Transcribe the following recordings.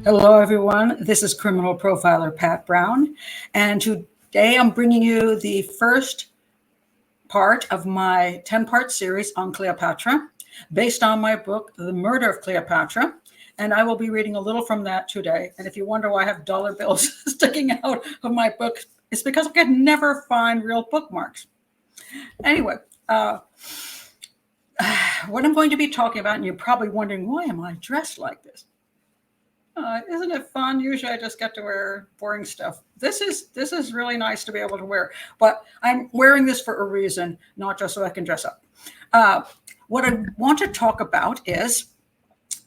Hello, everyone. This is criminal profiler Pat Brown, and today I'm bringing you the first part of my 10-part series on Cleopatra, based on my book, The Murder of Cleopatra, and I will be reading a little from that today. And if you wonder why I have dollar bills sticking out of my book, it's because I could never find real bookmarks. Anyway, what I'm going to be talking about, and you're probably wondering, why am I dressed like this? Isn't it fun? Usually I just get to wear boring stuff. This is really nice to be able to wear, but I'm wearing this for a reason, not just so I can dress up. What I want to talk about is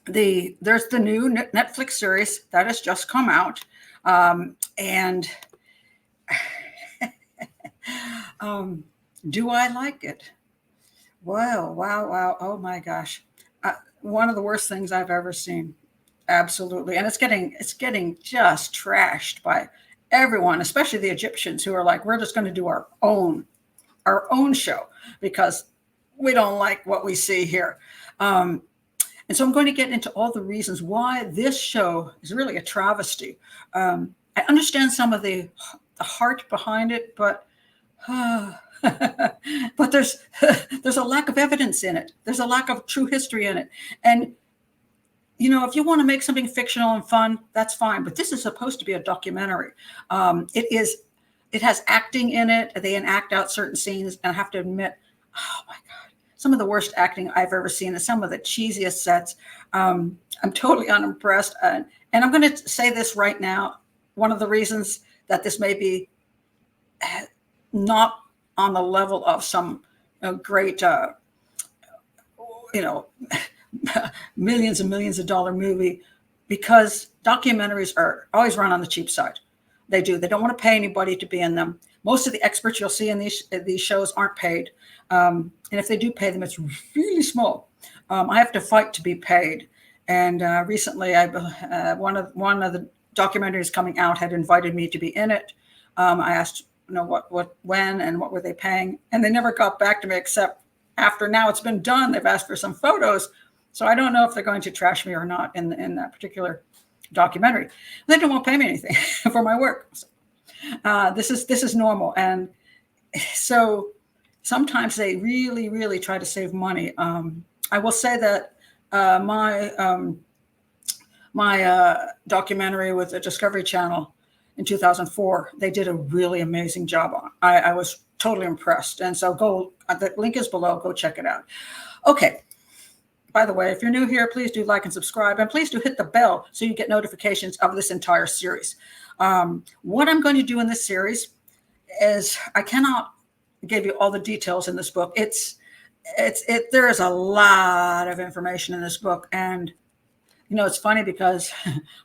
there's the new Netflix series that has just come out, and do I like it? Wow. Oh my gosh. One of the worst things I've ever seen. Absolutely. And it's getting just trashed by everyone, especially the Egyptians, who are like, we're just going to do our own show because we don't like what we see here. And so I'm going to get into all the reasons why this show is really a travesty. I understand some of the heart behind it, but but there's a lack of evidence in it. There's a lack of true history in it. And if you want to make something fictional and fun, that's fine. But this is supposed to be a documentary. It has acting in it. They enact out certain scenes. And I have to admit, oh my God, some of the worst acting I've ever seen and some of the cheesiest sets. I'm totally unimpressed. And I'm going to say this right now. One of the reasons that this may be not on the level of some great, millions and millions of dollar movie, because documentaries are always run on the cheap side. They don't want to pay anybody to be in them. Most of the experts you'll see in these shows aren't paid, and if they do pay them, it's really small. I have to fight to be paid, and recently one of the documentaries coming out had invited me to be in it. I asked when and what were they paying, and they never got back to me, except after now it's been done, they've asked for some photos. So I don't know if they're going to trash me or not in that particular documentary. They don't want to pay me anything for my work. So, this is normal. And so sometimes they really, really try to save money. I will say that my documentary with the Discovery Channel in 2004, they did a really amazing job on. I was totally impressed. And so the link is below, go check it out. Okay. By the way, if you're new here, please do like and subscribe, and please do hit the bell so you get notifications of this entire series. What I'm going to do in this series is, I cannot give you all the details in this book. There is a lot of information in this book. And, it's funny because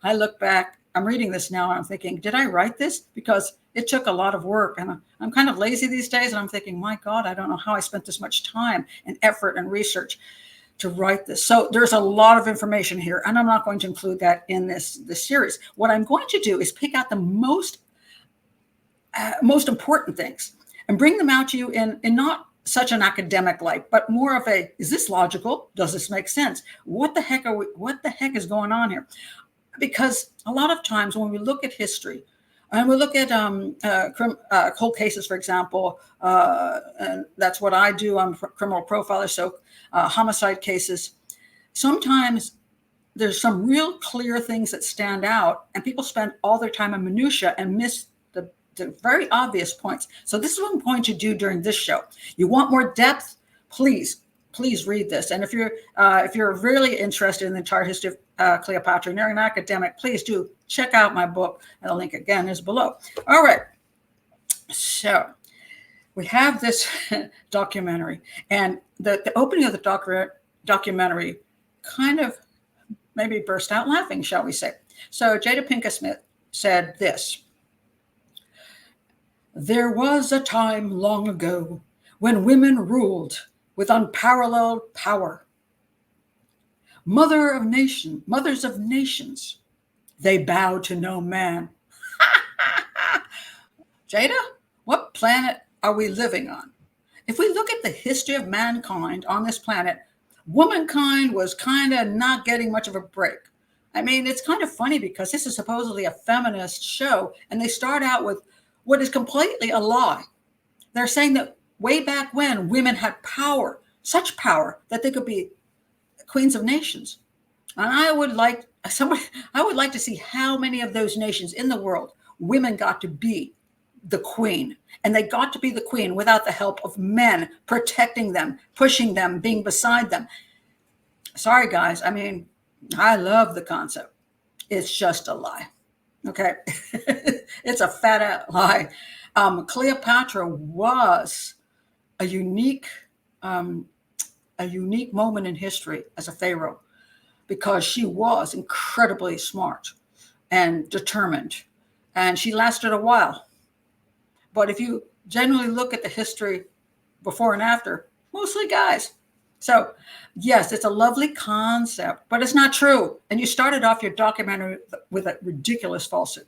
I look back, I'm reading this now and I'm thinking, did I write this? Because it took a lot of work, and I'm kind of lazy these days. And I'm thinking, my God, I don't know how I spent this much time and effort and research to write this. So there's a lot of information here, and I'm not going to include that in this series. What I'm going to do is pick out the most important things and bring them out to you in not such an academic light, but more of a, is this logical? Does this make sense? What the heck is going on here? Because a lot of times when we look at history, and we look at cold cases, for example, and that's what I do. I'm a criminal profiler, so homicide cases. Sometimes there's some real clear things that stand out, and people spend all their time in minutia and miss the very obvious points. So this is what I'm going to do during this show. You want more depth? Please read this. And if you're really interested in the entire history of Cleopatra and you're an academic, please do check out my book. And the link again is below. All right. So we have this documentary, and the opening of the documentary kind of maybe burst out laughing, shall we say. So Jada Pinkett Smith said this: "There was a time long ago when women ruled with unparalleled power. Mothers of nations, they bow to no man." Jada, what planet are we living on? If we look at the history of mankind on this planet, womankind was kind of not getting much of a break. I mean, it's kind of funny because this is supposedly a feminist show, and they start out with what is completely a lie. They're saying that way back when women had power, such power that they could be queens of nations. And I would like to see how many of those nations in the world women got to be the queen. And they got to be the queen without the help of men protecting them, pushing them, being beside them. Sorry, guys. I mean, I love the concept. It's just a lie. Okay. It's a fat out lie. Cleopatra was a unique moment in history as a pharaoh, because she was incredibly smart and determined, and she lasted a while. But if you generally look at the history before and after, mostly guys. So yes, it's a lovely concept, but it's not true. And you started off your documentary with a ridiculous falsehood.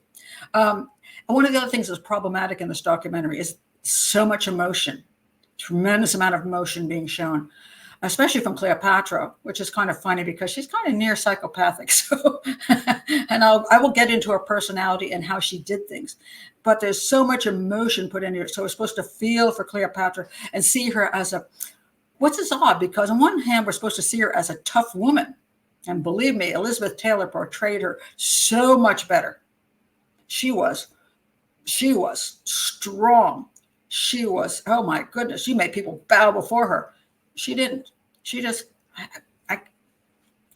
And one of the other things that's problematic in this documentary is so much emotion, tremendous amount of emotion being shown, especially from Cleopatra, which is kind of funny because she's kind of near psychopathic. So, and I will get into her personality and how she did things, but there's so much emotion put in here. So we're supposed to feel for Cleopatra and see her as what's this odd? Because on one hand, we're supposed to see her as a tough woman. And believe me, Elizabeth Taylor portrayed her so much better. She was strong. She was, oh my goodness, she made people bow before her. She didn't. She just,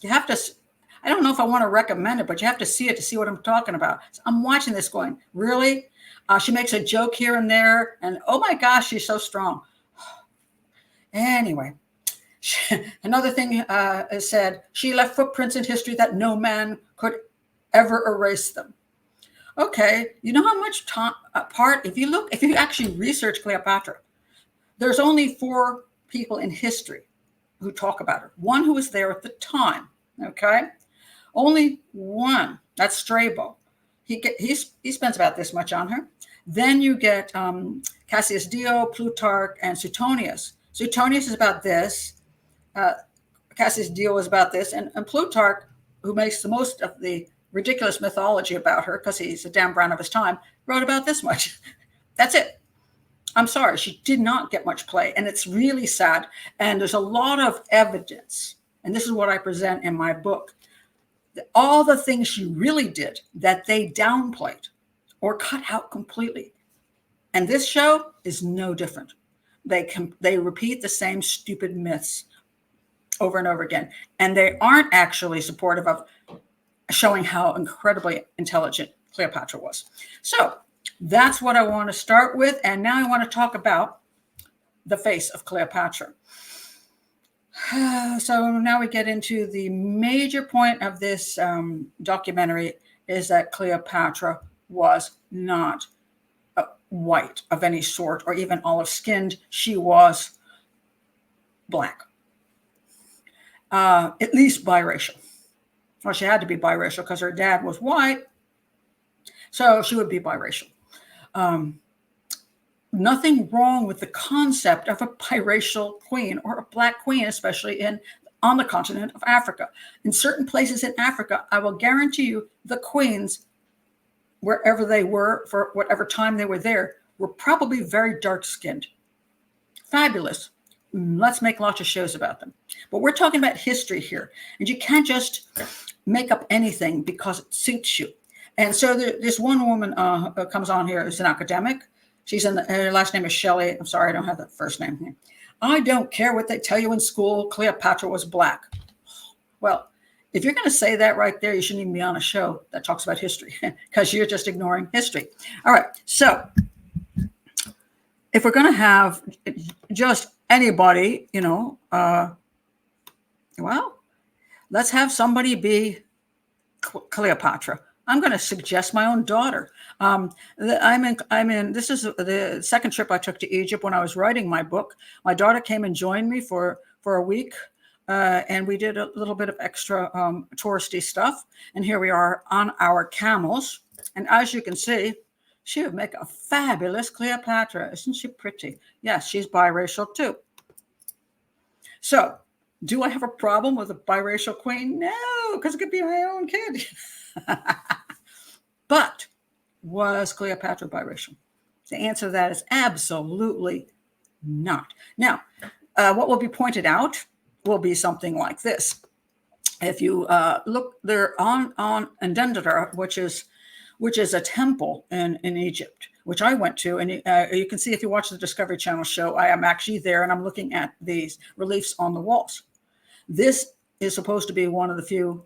you have to, I don't know if I want to recommend it, but you have to see it to see what I'm talking about. So I'm watching this going, really? She makes a joke here and there, and oh my gosh, she's so strong. Anyway, another thing is said, she left footprints in history that no man could ever erase them. Okay, you know how much if you actually research Cleopatra, there's only 4 people in history who talk about her. One who was there at the time, okay? Only one, that's Strabo. He spends about this much on her. Then you get Cassius Dio, Plutarch, and Suetonius. Suetonius is about this. Cassius Dio is about this. And Plutarch, who makes the most of the ridiculous mythology about her because he's a Dan Brown of his time, wrote about this much. That's it. I'm sorry, she did not get much play, and it's really sad. And there's a lot of evidence, and this is what I present in my book, that all the things she really did that they downplayed or cut out completely. And this show is no different. They repeat the same stupid myths over and over again, and they aren't actually supportive of showing how incredibly intelligent Cleopatra was. So that's what I want to start with. And now I want to talk about the face of Cleopatra. So now we get into the major point of this documentary is that Cleopatra was not white of any sort or even olive-skinned. She was black, at least biracial. Well, she had to be biracial because her dad was white, so she would be biracial. Nothing wrong with the concept of a biracial queen or a black queen, especially on the continent of Africa. In certain places in Africa, I will guarantee you the queens, wherever they were, for whatever time they were there, were probably very dark-skinned. Fabulous. Let's make lots of shows about them. But we're talking about history here, and you can't just make up anything because it suits you. And so this one woman comes on here is an academic. Her last name is Shelley. I'm sorry, I don't have that first name here. I don't care what they tell you in school. Cleopatra was black. Well, if you're going to say that right there, you shouldn't even be on a show that talks about history because you're just ignoring history. All right. So if we're going to have just anybody, well, let's have somebody be Cleopatra. I'm going to suggest my own daughter. This is the second trip I took to Egypt when I was writing my book. My daughter came and joined me for a week, and we did a little bit of extra touristy stuff. And here we are on our camels. And as you can see, she would make a fabulous Cleopatra. Isn't she pretty? Yes, she's biracial too. So, do I have a problem with a biracial queen? No, no, because it could be my own kid. But was Cleopatra biracial? The answer to that is absolutely not. Now, what will be pointed out will be something like this. If you look there on Dendera, which is a temple in Egypt, which I went to, and you can see if you watch the Discovery Channel show, I am actually there, and I'm looking at these reliefs on the walls. This is supposed to be one of the few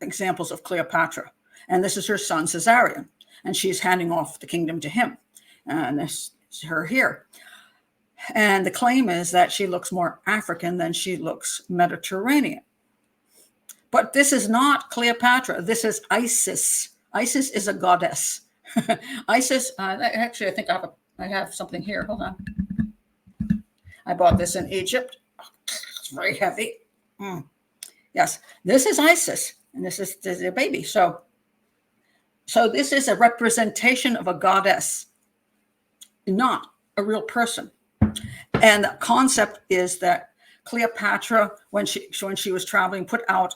examples of Cleopatra, and this is her son Caesarion, and she's handing off the kingdom to him, and this is her here. And the claim is that she looks more African than she looks Mediterranean. But this is not Cleopatra. This is Isis. Isis is a goddess. Isis, actually, I think I have something here. Hold on. I bought this in Egypt. It's very heavy. Yes, this is Isis, and this is a baby. So this is a representation of a goddess, not a real person. And the concept is that Cleopatra, when she was traveling, put out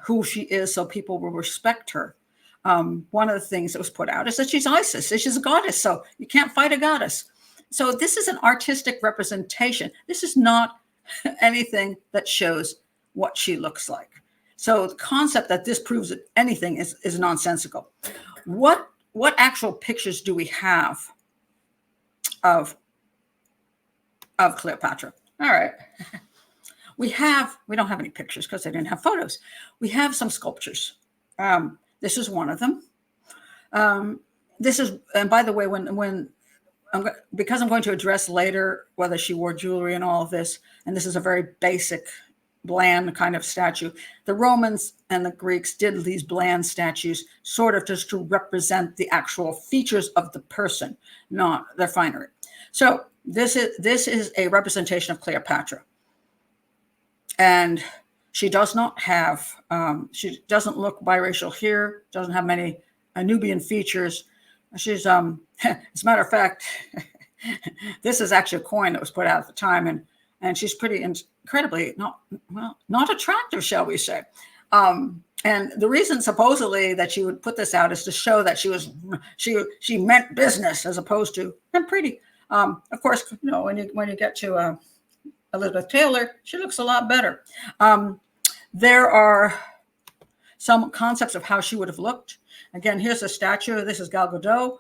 who she is so people will respect her. One of the things that was put out is that she's Isis, she's a goddess, so you can't fight a goddess. So this is an artistic representation. This is not anything that shows what she looks like. So the concept that this proves anything is nonsensical. What actual pictures do we have of Cleopatra? All right. We don't have any pictures because they didn't have photos. We have some sculptures. This is one of them. And by the way, because I'm going to address later whether she wore jewelry and all of this, and this is a very basic, bland kind of statue. The Romans and the Greeks did these bland statues sort of just to represent the actual features of the person, not their finery. So this is a representation of Cleopatra. And she does not have, she doesn't look biracial here, doesn't have many Nubian features. She's, as a matter of fact, this is actually a coin that was put out at the time, and she's pretty incredibly not attractive, shall we say. And the reason supposedly that she would put this out is to show that she meant business as opposed to I'm pretty. Of course, when you get to Elizabeth Taylor, she looks a lot better. There are some concepts of how she would have looked. Again, here's a statue. This is Gadot.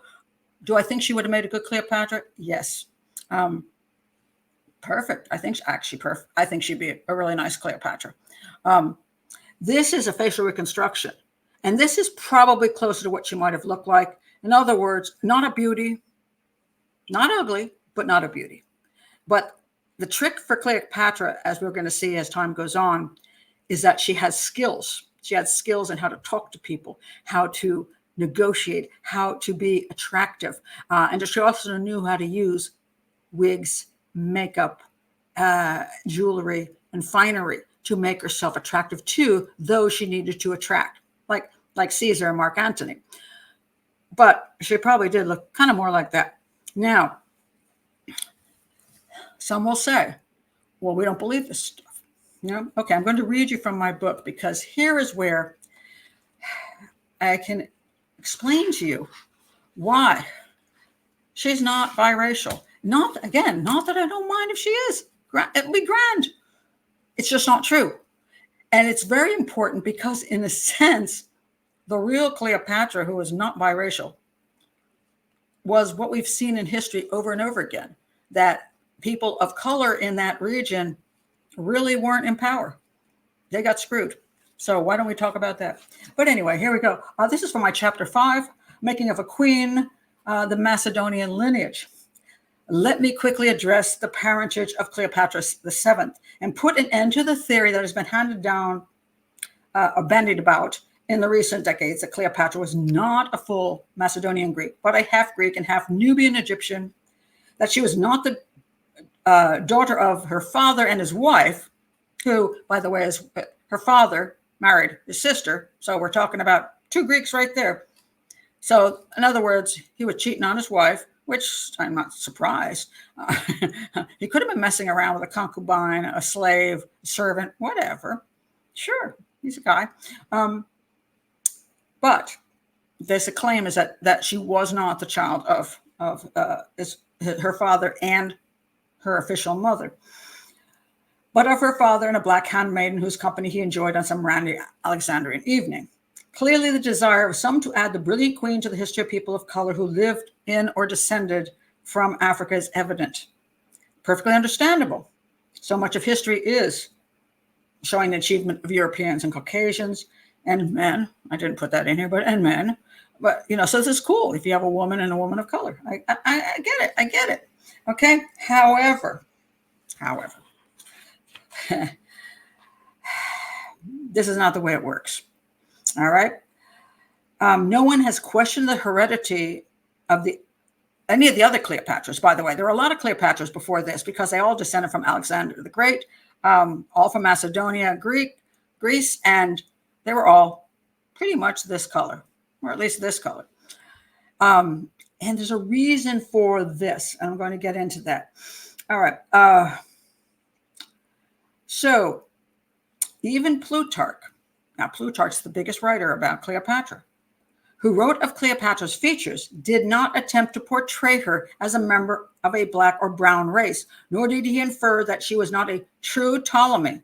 Do I think she would have made a good Cleopatra? Yes. Perfect. I think actually perfect. I think she'd be a really nice Cleopatra. This is a facial reconstruction. And this is probably closer to what she might have looked like. In other words, not a beauty, not ugly, but not a beauty. But the trick for Cleopatra, as we're going to see as time goes on, is that she has skills. She had skills in how to talk to people, how to negotiate, how to be attractive. And she also knew how to use wigs, makeup, jewelry, and finery to make herself attractive to those she needed to attract, like Caesar and Mark Antony. But she probably did look kind of more like that. Now, some will say, well, we don't believe this stuff. Okay, I'm going to read you from my book because here is where I can explain to you why she's not biracial. Not that I don't mind if she is. It'll be grand. It's just not true. And it's very important because, in a sense, the real Cleopatra, who was not biracial, was what we've seen in history over and over again, that people of color in that region really weren't in power. They got screwed. So why don't we talk about that? But anyway, here we go. This is from my chapter 5, Making of a Queen, the Macedonian lineage. Let me quickly address the parentage of Cleopatra VII and put an end to the theory that has been handed down or bandied about in the recent decades that Cleopatra was not a full Macedonian Greek, but a half Greek and half Nubian Egyptian, that she was not the daughter of her father and his wife, who, by the way, is her father married his sister. So we're talking about two Greeks right there. So in other words, he was cheating on his wife, which I'm not surprised. He could have been messing around with a concubine, a slave, a servant, whatever. Sure, He's a guy. But this claim is that she was not the child of her father and her official mother, but of her father and a black handmaiden whose company he enjoyed on some randy Alexandrian evening. Clearly, the desire of some to add the brilliant queen to the history of people of color who lived in or descended from Africa is evident. Perfectly understandable. So much of history is showing the achievement of Europeans and Caucasians and men. I didn't put that in here, and men. But, so this is cool if you have a woman and a woman of color. I get it. I get it. Okay. However, this is not the way it works. All right. No one has questioned the heredity of any of the other Cleopatras. By the way, there were a lot of Cleopatras before this because they all descended from Alexander the Great, all from Macedonia, Greece, and they were all pretty much this color, or at least this color. And there's a reason for this. And I'm going to get into that. All right. So even Plutarch, now Plutarch's the biggest writer about Cleopatra, who wrote of Cleopatra's features, did not attempt to portray her as a member of a black or brown race, nor did he infer that she was not a true Ptolemy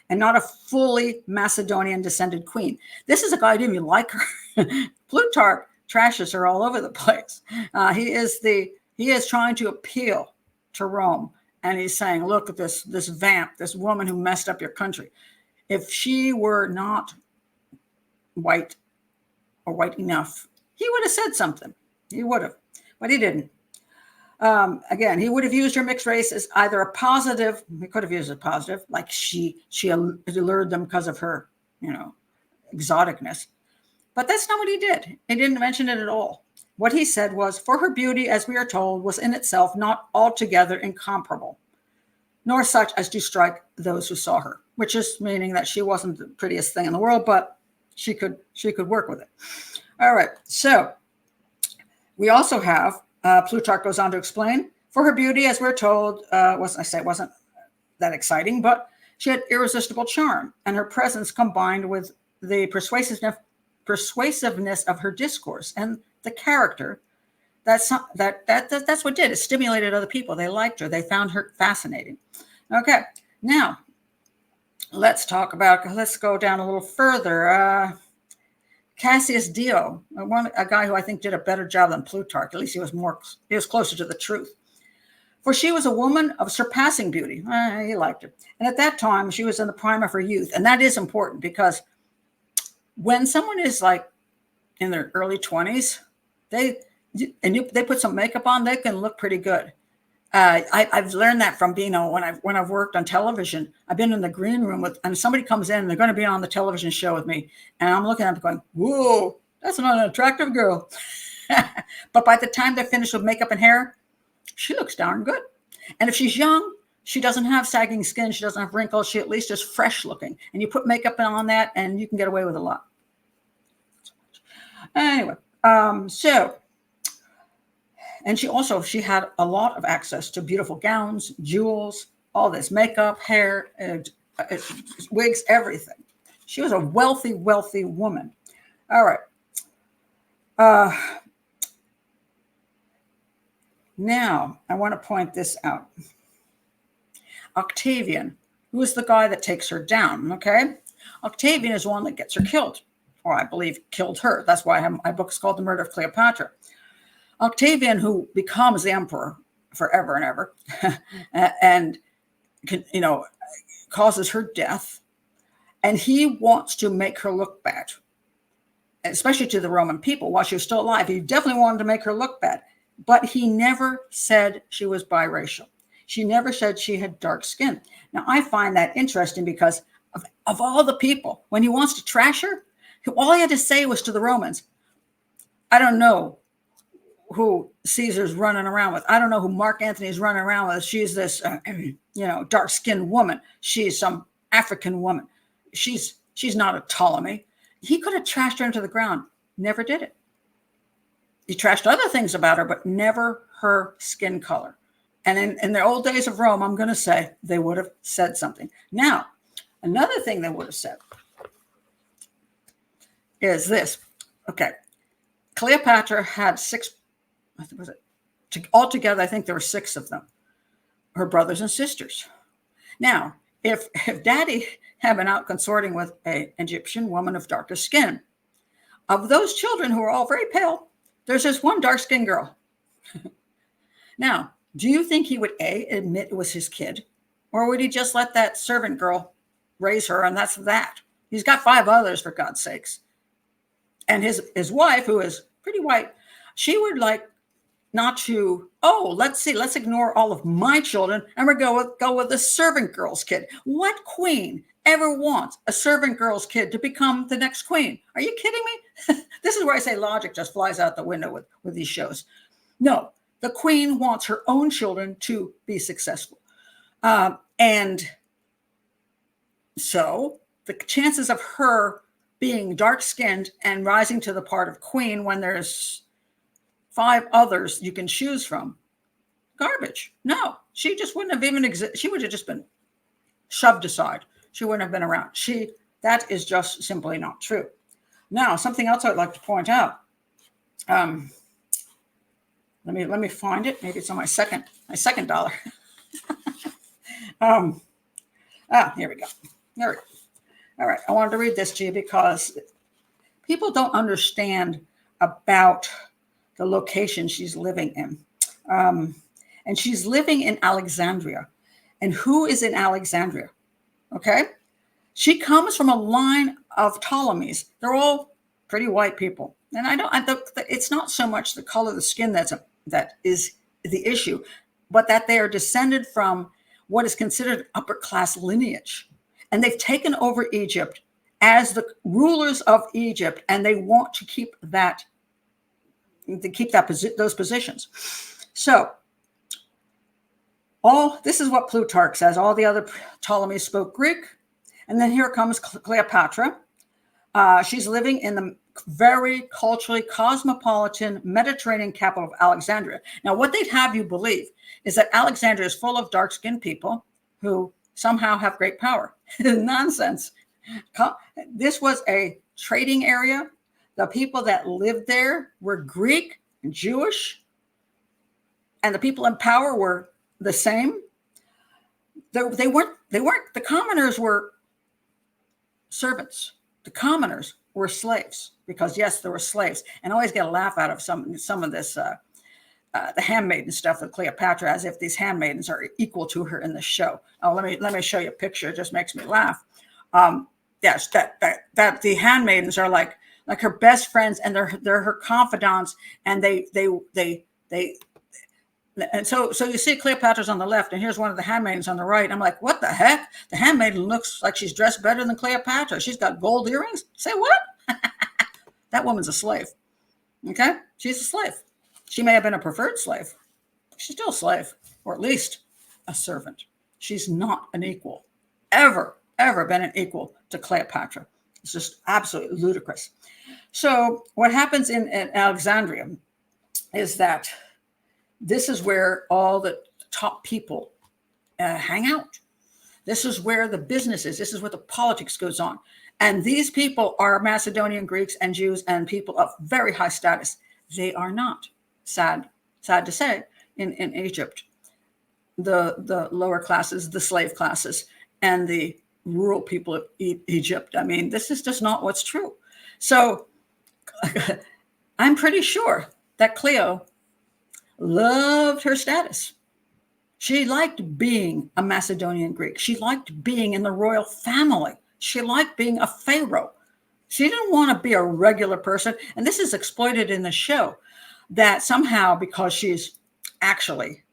and not a fully Macedonian descended queen. This is a guy who didn't even like her. Plutarch trashes her all over the place. He is trying to appeal to Rome, and he's saying, look at this vamp, this woman who messed up your country. If she were not white or white enough, he would have said something. He would have, but he didn't. Again, he would have used her mixed race as either a positive. He could have used a positive, like she allured them because of her, exoticness. But that's not what he did. He didn't mention it at all. What he said was, for her beauty, as we are told, was in itself not altogether incomparable, nor such as to strike those who saw her, which is meaning that she wasn't the prettiest thing in the world, but she could work with it. All right. So we also have, Plutarch goes on to explain, for her beauty, as we're told, wasn't that exciting, but she had irresistible charm, and her presence combined with the persuasiveness of her discourse and the character, that's what did it. Stimulated other people. They liked her. They found her fascinating. Okay. Now, let's go down a little further. Cassius Dio, a guy who I think did a better job than Plutarch. At least he was closer to the truth. For she was a woman of surpassing beauty. He liked her. And at that time, she was in the prime of her youth. And that is important because when someone is like in their early 20s, they put some makeup on, they can look pretty good. I've learned that from being, when I've worked on television, I've been in the green room and somebody comes in and they're going to be on the television show with me. And I'm looking at them going, whoa, that's not an attractive girl. But by the time they're finished with makeup and hair, she looks darn good. And if she's young, she doesn't have sagging skin. She doesn't have wrinkles. She at least is fresh looking. And you put makeup on that and you can get away with a lot. Anyway, and she had a lot of access to beautiful gowns, jewels, all this makeup, hair, wigs, everything. She was a wealthy, wealthy woman. All right. Now, I want to point this out. Octavian, who is the guy that takes her down, okay? Octavian is the one that gets her killed, or I believe killed her. That's why my book is called The Murder of Cleopatra. Octavian, who becomes the emperor forever and ever, and causes her death, and he wants to make her look bad, especially to the Roman people while she was still alive. He definitely wanted to make her look bad, but he never said she was biracial. She never said she had dark skin. Now, I find that interesting because of all the people, when he wants to trash her, all he had to say was to the Romans, I don't know who Caesar's running around with. I don't know who Mark Antony's running around with. She's this, dark-skinned woman. She's some African woman. She's not a Ptolemy. He could have trashed her into the ground. Never did it. He trashed other things about her, but never her skin color. And in the old days of Rome, I'm going to say they would have said something. Now, another thing they would have said is this. Okay. Cleopatra had six, I think was it, altogether, I think there were six of them, her brothers and sisters. Now, if Daddy had been out consorting with an Egyptian woman of darker skin, of those children who are all very pale, there's just one dark-skinned girl. Now, do you think he would admit it was his kid, or would he just let that servant girl raise her and that's that? He's got 5 others, for God's sakes. And his wife, who is pretty white, she would like not to, let's ignore all of my children and we're go with the servant girl's kid. What queen ever wants a servant girl's kid to become the next queen? Are you kidding me? This is where I say logic just flies out the window with these shows. No, the queen wants her own children to be successful. And so the chances of her being dark-skinned and rising to the part of queen when there's 5 others you can choose from, garbage. No, she just wouldn't have even existed. She would have just been shoved aside. She wouldn't have been around. That is just simply not true. Now, something else I'd like to point out. Let me find it. Maybe it's on my second dollar. Here we go. There we go. All right. I wanted to read this to you because people don't understand about the location she's living in. And she's living in Alexandria. And who is in Alexandria? Okay. She comes from a line of Ptolemies. They're all pretty white people. And it's not so much the color of the skin that is the issue, but that they are descended from what is considered upper class lineage. And they've taken over Egypt as the rulers of Egypt, and they want to keep those positions. So this is what Plutarch says. All the other Ptolemies spoke Greek. And then here comes Cleopatra. She's living in the very culturally cosmopolitan Mediterranean capital of Alexandria. Now, what they'd have you believe is that Alexandria is full of dark-skinned people who somehow have great power. Nonsense. This was a trading area. The people that lived there were Greek and Jewish, and the people in power were the same. They weren't. The commoners were servants. The commoners were slaves, because yes, there were slaves. And I always get a laugh out of some of this, the handmaiden stuff with Cleopatra, as if these handmaidens are equal to her in the show. Oh, let me show you a picture. It just makes me laugh. Yes, that the handmaidens are like her best friends, and they're her confidants, and and so you see Cleopatra's on the left, and here's one of the handmaidens on the right. I'm like, what the heck? The handmaiden looks like she's dressed better than Cleopatra. She's got gold earrings. Say what? That woman's a slave. Okay? She's a slave. She may have been a preferred slave. She's still a slave, or at least a servant. She's not an equal. Ever been an equal to Cleopatra. It's just absolutely ludicrous. So what happens in Alexandria is that this is where all the top people hang out. This is where the business is. This is where the politics goes on. And these people are Macedonian Greeks and Jews and people of very high status. They are not, sad to say, in Egypt. The lower classes, the slave classes, and the rural people of Egypt. I mean, this is just not what's true. So I'm pretty sure that Cleo loved her status. She liked being a Macedonian Greek. She liked being in the royal family. She liked being a pharaoh. She didn't want to be a regular person. And this is exploited in the show, that somehow, because she's actually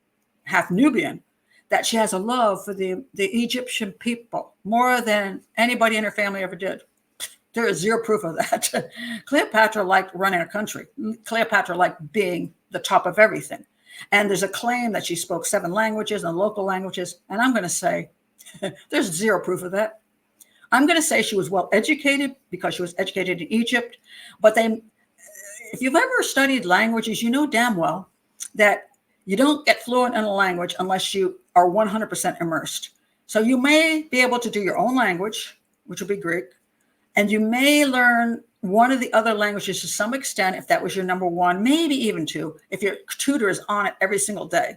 half Nubian, that she has a love for the Egyptian people more than anybody in her family ever did. There is zero proof of that. Cleopatra liked running a country. Cleopatra liked being the top of everything. And there's a claim that she spoke 7 languages and local languages. And I'm going to say there's zero proof of that. I'm going to say she was well educated because she was educated in Egypt. But if you've ever studied languages, you know damn well that you don't get fluent in a language unless you are 100% immersed. So you may be able to do your own language, which would be Greek, and you may learn one of the other languages to some extent, if that was your number one, maybe even two, if your tutor is on it every single day.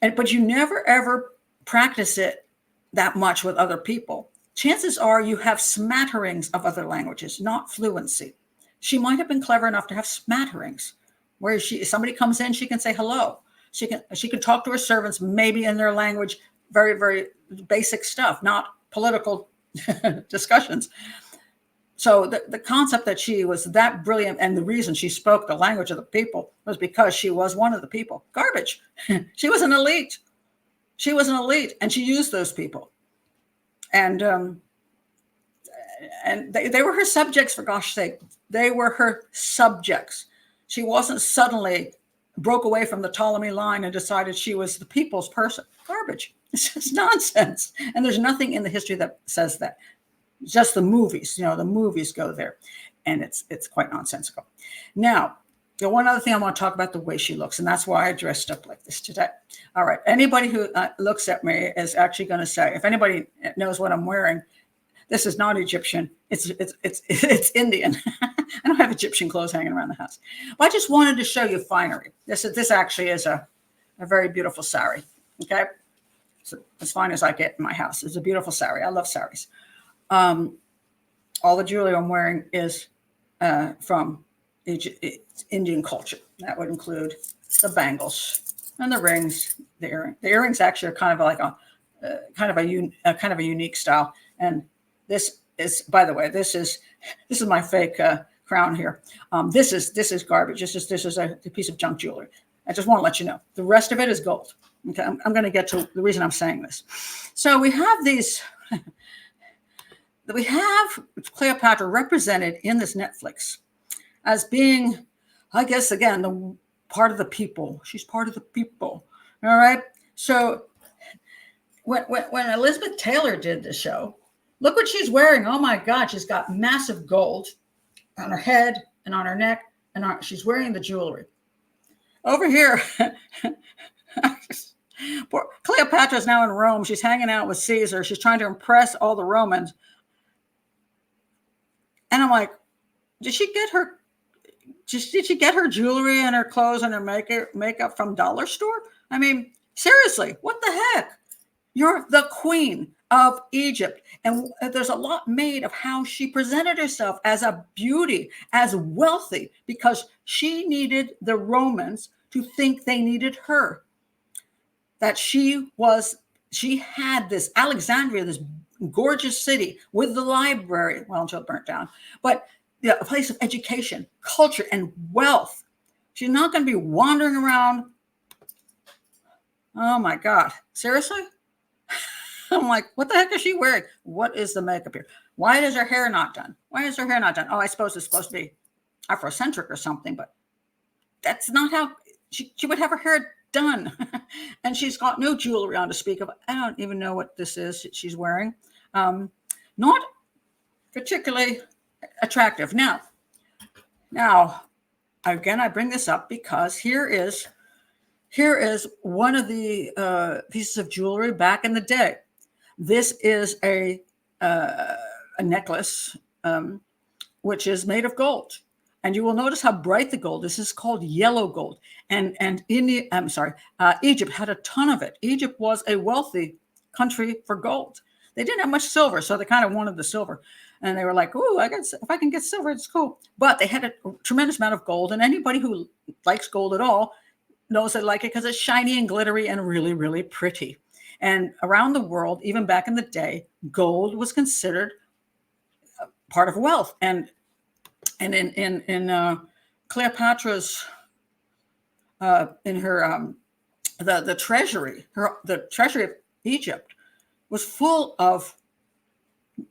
But you never, ever practice it that much with other people. Chances are you have smatterings of other languages, not fluency. She might have been clever enough to have smatterings, where if somebody comes in, she can say hello. She can talk to her servants, maybe in their language, very, very basic stuff, not political discussions. So the concept that she was that brilliant, and the reason she spoke the language of the people was because she was one of the people. Garbage. She was an elite. She was an elite, and she used those people. And they were her subjects, for gosh sake. They were her subjects. She wasn't suddenly broke away from the Ptolemy line and decided she was the people's person. Garbage. It's just nonsense. And there's nothing in the history that says that. Just the movies, the movies go there, and it's quite nonsensical. Now, the one other thing I want to talk about, the way she looks, and that's why I dressed up like this today. All right, anybody who looks at me is actually going to say, if anybody knows what I'm wearing, this is not Egyptian. It's Indian. I don't have Egyptian clothes hanging around the house. But I just wanted to show you finery. This actually is a very beautiful sari. Okay, so as fine as I get in my house. It's a beautiful sari. I love saris. All the jewelry I'm wearing is from Indian culture. That would include the bangles and the rings, the earrings. The earrings actually are kind of like a unique style. And this is, by the way, this is my fake crown here. This is garbage. This is a piece of junk jewelry. I just want to let you know. The rest of it is gold. Okay, I'm going to get to the reason I'm saying this. So we have these. We have Cleopatra represented in this Netflix as being, I guess, again, the part of the people. She's part of the people. All right. So when Elizabeth Taylor did the show, look what she's wearing. Oh my God, she's got massive gold on her head and on her neck, and she's wearing the jewelry. Over here, poor Cleopatra's now in Rome. She's hanging out with Caesar. She's trying to impress all the Romans. And I'm like, did she get her jewelry and her clothes and her makeup from dollar store? I mean, seriously, what the heck? You're the queen of Egypt. And there's a lot made of how she presented herself as a beauty, as wealthy, because she needed the Romans to think they needed her. That she had this Alexandria, this gorgeous city with the library, well, until it burnt down, but a place of education, culture, and wealth. She's not going to be wandering around. Oh my God, seriously? I'm like, what the heck is she wearing? What is the makeup here? Why is her hair not done? Oh, I suppose it's supposed to be Afrocentric or something, but that's not how she would have her hair done. And she's got no jewelry on to speak of. I don't even know what this is she's wearing. Not particularly attractive. Now, again, I bring this up because here is one of the pieces of jewelry back in the day. This is a necklace, which is made of gold. And you will notice how bright the gold is. This is called yellow gold. And Egypt had a ton of it. Egypt was a wealthy country for gold. They didn't have much silver, so they kind of wanted the silver. And they were like, "Ooh, if I can get silver, it's cool." But they had a tremendous amount of gold. And anybody who likes gold at all knows they like it because it's shiny and glittery and really, really pretty. And around the world, even back in the day, gold was considered part of wealth. And in Cleopatra's in her the treasury of Egypt was full of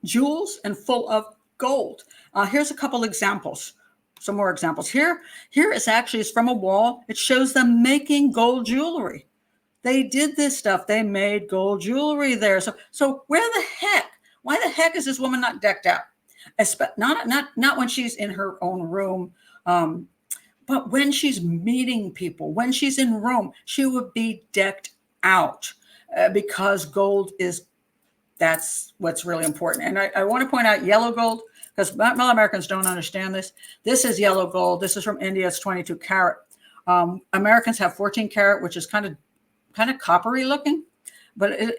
jewels and full of gold. Here's a couple examples, some more examples. Here is from a wall. It shows them making gold jewelry. They did this stuff. They made gold jewelry there. So why the heck is this woman not decked out? Not when she's in her own room, but when she's meeting people, when she's in Rome, she would be decked out because gold is That's what's really important. And I want to point out yellow gold, because not Americans don't understand this. This is yellow gold. This is from India. It's 22 karat. Americans have 14 karat, which is kind of coppery looking, and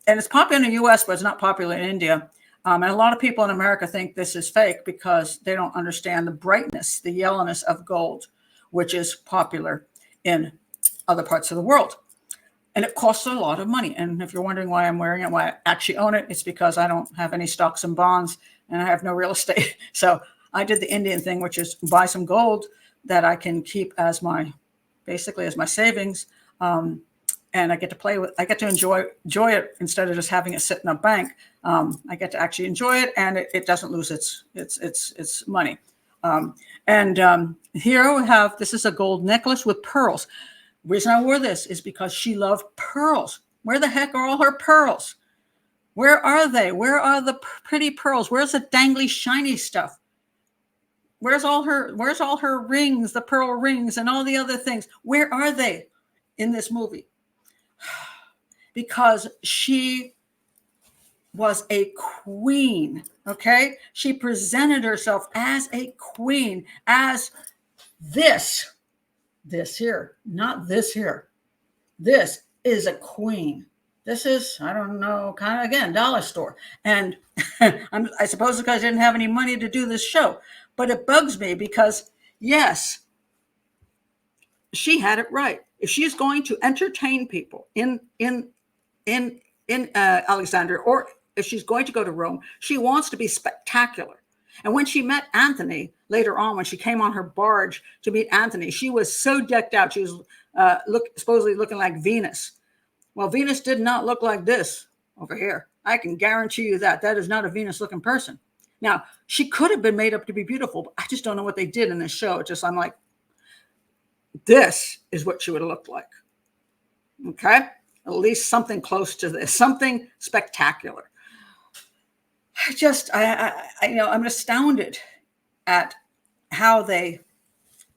it's popular in the U.S., but it's not popular in India. And a lot of people in America think this is fake because they don't understand the brightness, the yellowness of gold, which is popular in other parts of the world. And it costs a lot of money. And if you're wondering why I'm wearing it, why I actually own it, it's because I don't have any stocks and bonds and I have no real estate. So I did the Indian thing, which is buy some gold that I can keep as my savings. And I get to enjoy it instead of just having it sit in a bank. I get to actually enjoy it, and it doesn't lose its money. Here we have, this is a gold necklace with pearls. The reason I wore this is because she loved pearls. Where the heck are all her pearls? Where are they? Where are the pretty pearls? Where's the dangly, shiny stuff? Where's all her rings, the pearl rings and all the other things? Where are they in this movie? Because she was a queen, okay? She presented herself as a queen, as this here, not this here. This is a queen. This is, I don't know, kind of, again, dollar store. And I suppose because I didn't have any money to do this show, but it bugs me because, yes, she had it right. If she's going to entertain people in Alexandria, or if she's going to go to Rome, she wants to be spectacular. And when she met Anthony later on, when she came on her barge to meet Anthony, she was so decked out. She was supposedly looking like Venus. Well, Venus did not look like this over here. I can guarantee you that. That is not a Venus-looking person. Now, she could have been made up to be beautiful, but I just don't know what they did in this show. I'm like, this is what she would have looked like. Okay? At least something close to this, something spectacular. I'm astounded at how they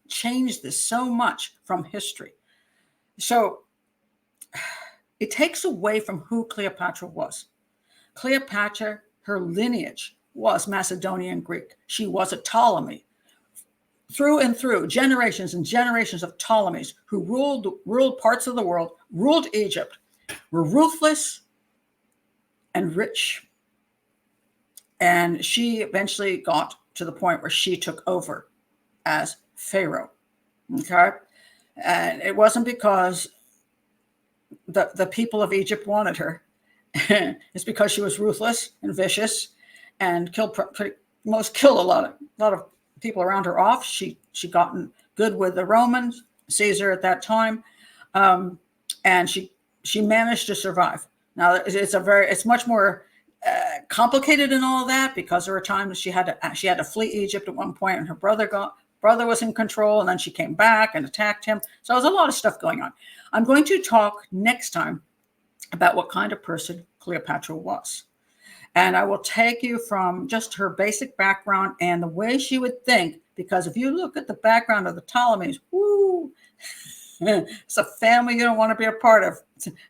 changed this so much from history. So it takes away from who Cleopatra was. Cleopatra, her lineage was Macedonian Greek. She was a Ptolemy. Through and through, generations and generations of Ptolemies who ruled parts of the world, ruled Egypt, were ruthless and rich. And she eventually got to the point where she took over as Pharaoh. Okay? And it wasn't because the people of Egypt wanted her. It's because she was ruthless and vicious and killed a lot of people around her off. She gotten good with the Romans, Caesar at that time, and she managed to survive. Now it's much more complicated in all of that, because there were times she had to flee Egypt at one point, and her brother was in control, and then she came back and attacked him. So there's a lot of stuff going on. I'm going to talk next time about what kind of person Cleopatra was. And I will take you from just her basic background and the way she would think, because if you look at the background of the Ptolemies, woo, it's a family you don't want to be a part of,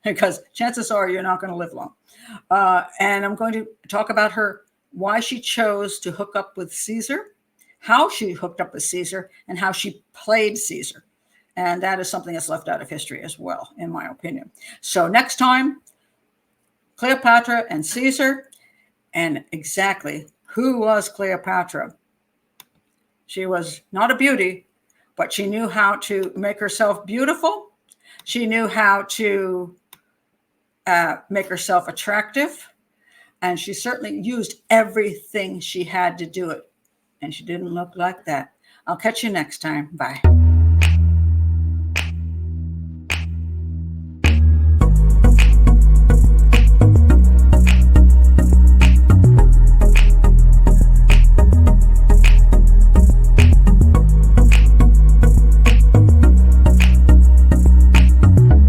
because chances are you're not going to live long. And I'm going to talk about why she chose to hook up with Caesar, how she hooked up with Caesar, and how she played Caesar. And that is something that's left out of history as well, in my opinion. So next time, Cleopatra and Caesar, and exactly who was Cleopatra. She was not a beauty, but she knew how to make herself beautiful. She knew how to make herself attractive. And she certainly used everything she had to do it. And she didn't look like that. I'll catch you next time. Bye.